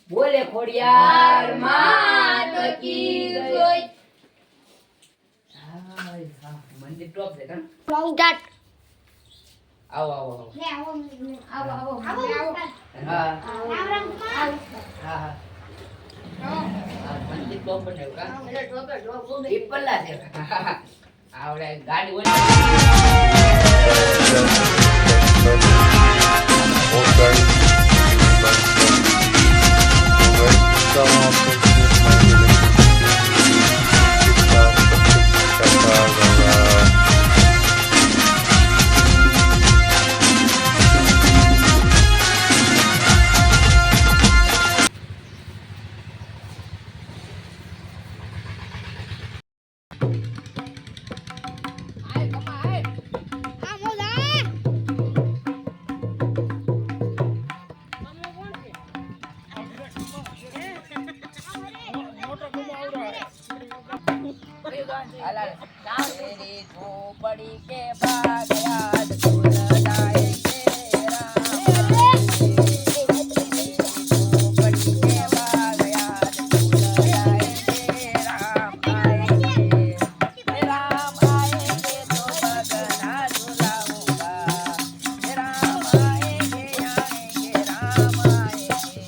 બોલે ખોડિયાર માત કી જય. મંદિર ટોપ છે કાં? સ્ટાર્ટ. આવો આવો આવો. હા હા મંદિર ટોપ બનાવ્યું કાં? પીપલા છે. આવડે ગાડી હોય तेरी झोपड़ी के बाद याद भूल जाएंगे झोपड़ी के बाद याद भूल जाएंगे राम आएंगे तो बगना झुलाऊंगा राम आएंगे राम आएंगे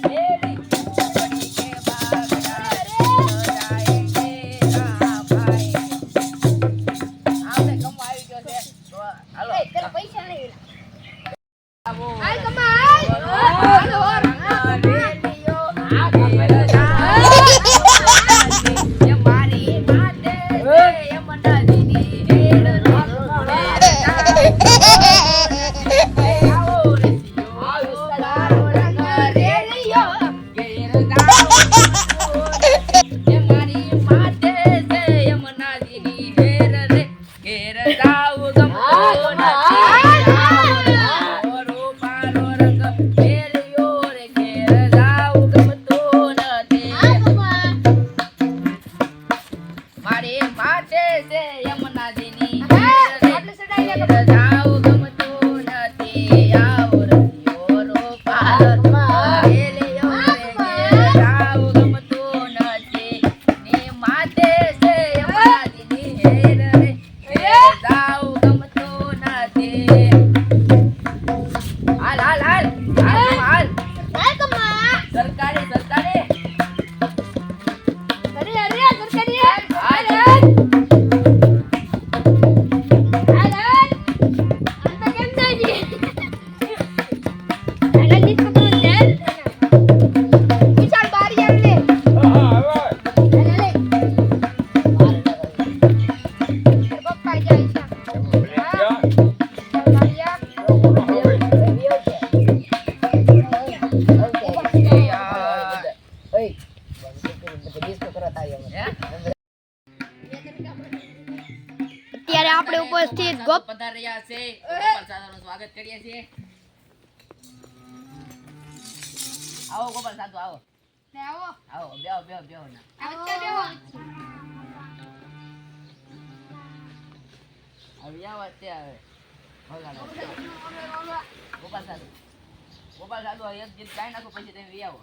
मेरी झोपड़ी के बाद याद भूल जाएंगे राम आएंगे. અત્યારે આપણે ઉપસ્થિત ગોપ પધાર્યા છે. ગોપાલ સાધુનું સ્વાગત કરીએ છીએ. આવો ગોપાલ સાધુ આવો. આવો બેહો ના. આવી આવો અત્યારે ગોપાલ સાધુ એક ગીત ગાઈ નાખો પછી તમે વી આવો.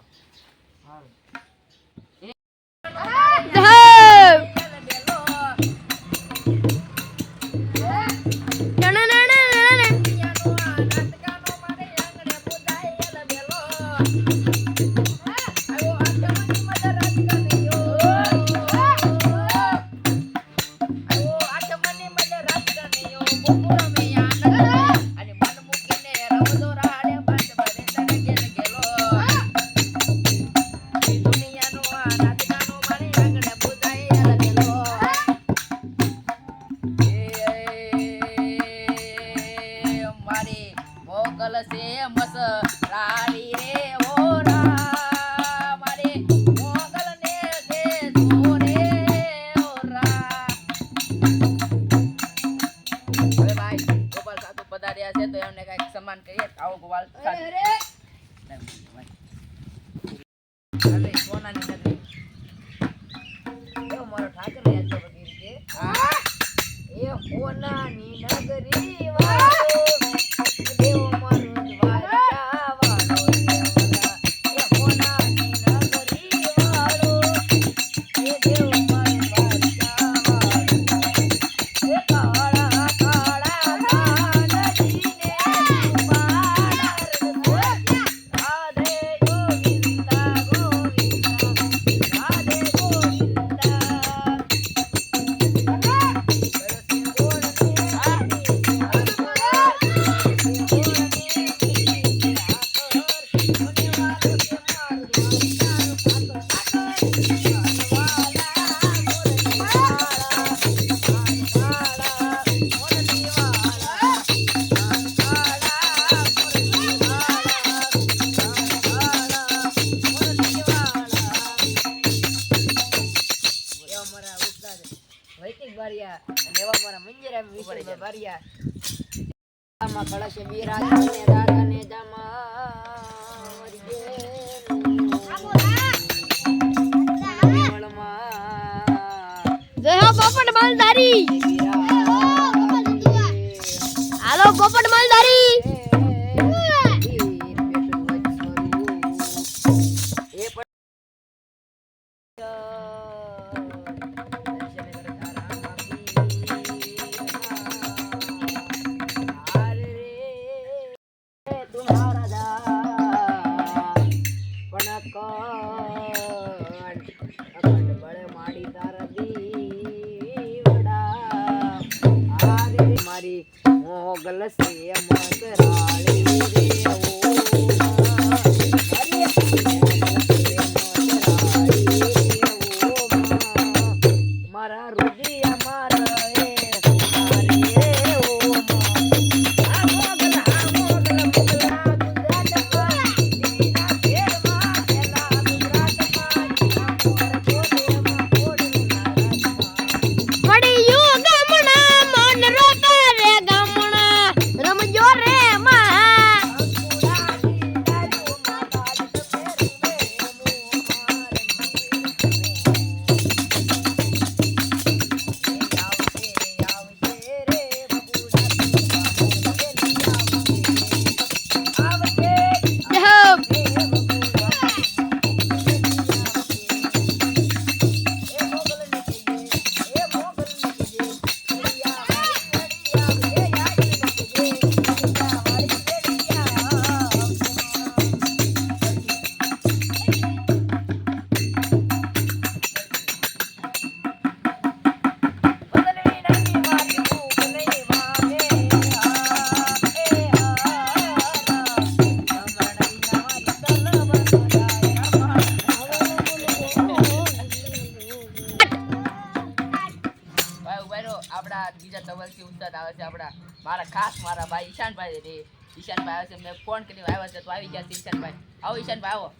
સન્માન કરીએ. આવો ગોપાલ અરે સોનાની નગરી એવો મારો ઠાકર યાદ છે બધી રીતે એ સોનાની નગરી મંજરા વિશે ભર્યા આમાં કળશ બિરાજને રાધાને જય હો પોપટ માલધારી હાલો પોપટ માલધારી મોગલ સે મગરાળી રે ઓ મારા રુદિયા મારા એ રે ઓ આ મોગલ મોગલા ગુજરાતમાં દીના ફેરમાં એલા ગુજરાતમાં પડી યુ ગમણા મન રોતા રે ગમણા રમજો રે માં આપડા બીજા તવલથી ઉસ્તાદ આવે છે આપડા મારા ખાસ મારા ભાઈ ઈશાનભાઈ રે ઈશાનભાઈ આવે છે મેં ફોન કરીને આવ્યા છે તો આવી ગયા છે ઈશાનભાઈ આવો ઈશાનભાઈ આવો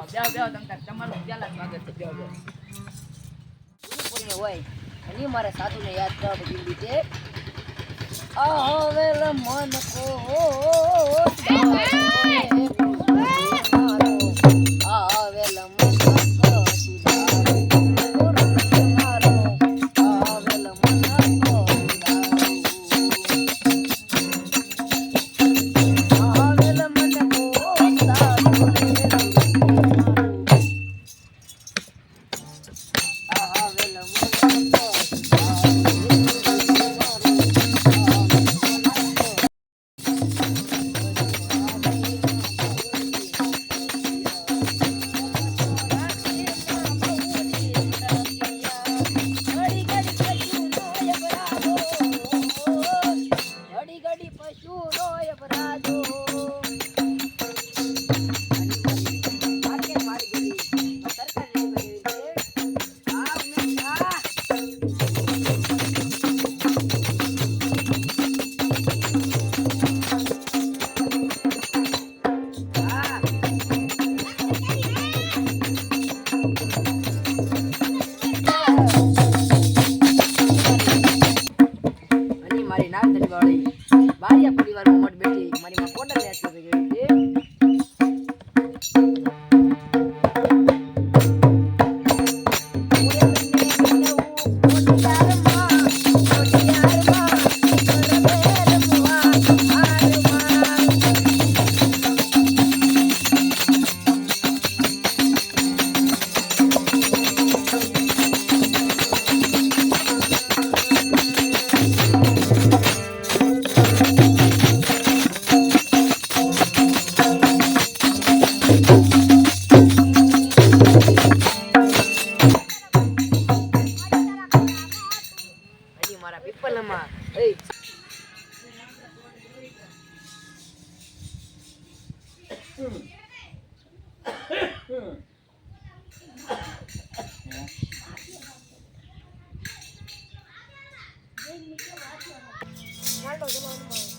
બેહો બેહો તમારું પેલા સ્વાગત છે બેહો બેહો પૂરી હોય અને મારા સાધુને યાદ કરવાનું ભૂલી છે આવેલ મન કો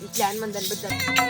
એટલે હનુમાનદાન બધા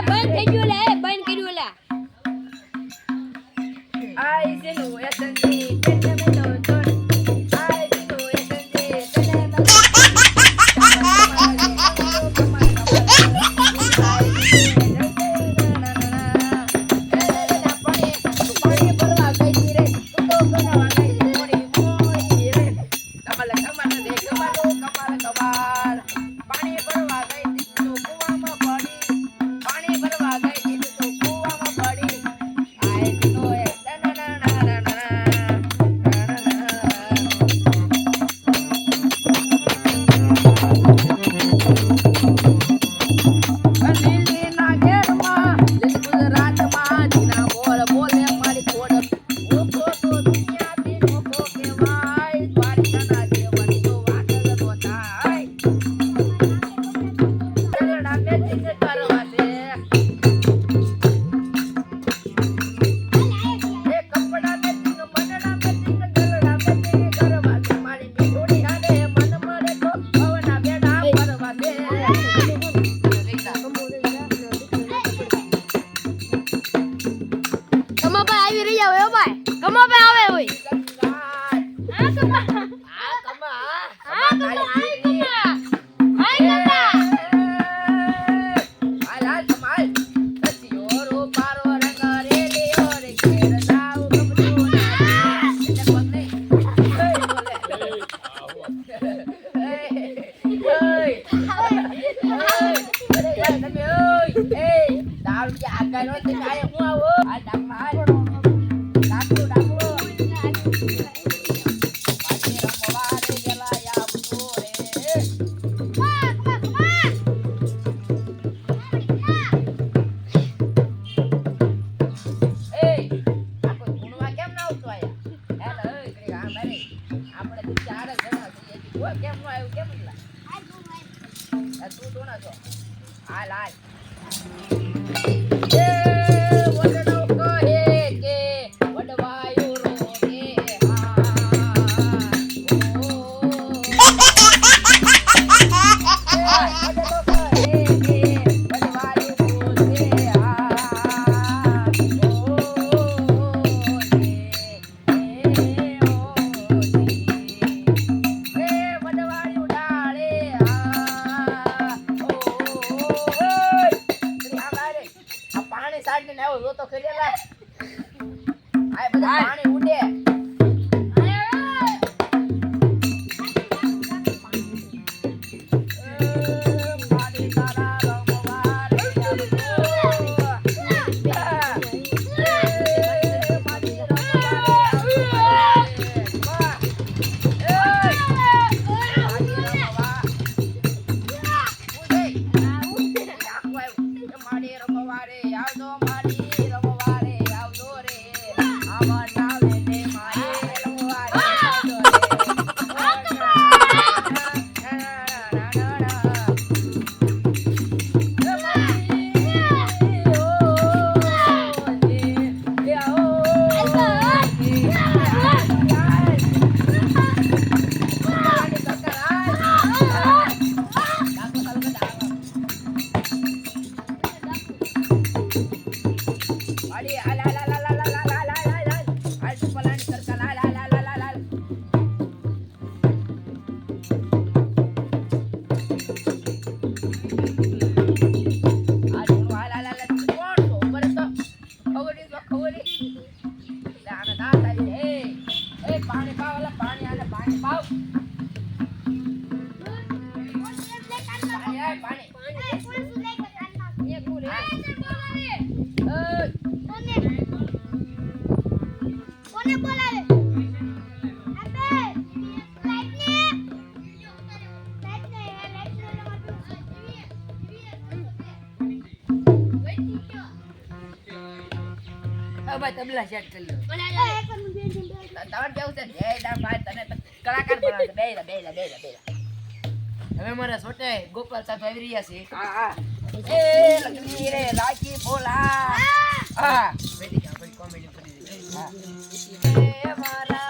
બંધ થઈ ગયું લે બંધ કર્યું લે તબલા સેટ કરી લો તમારે કેવું છે જય દા ભાઈ તને કલાકાર બનાવે છે બેલા હવે મારા છોટા ગોપાલ સાહેબ આવી રહ્યા છે. હા એ લગડી રે રાખી બોલા હા બેટી કે આપણી કોમેડી કરી દે. એ મારા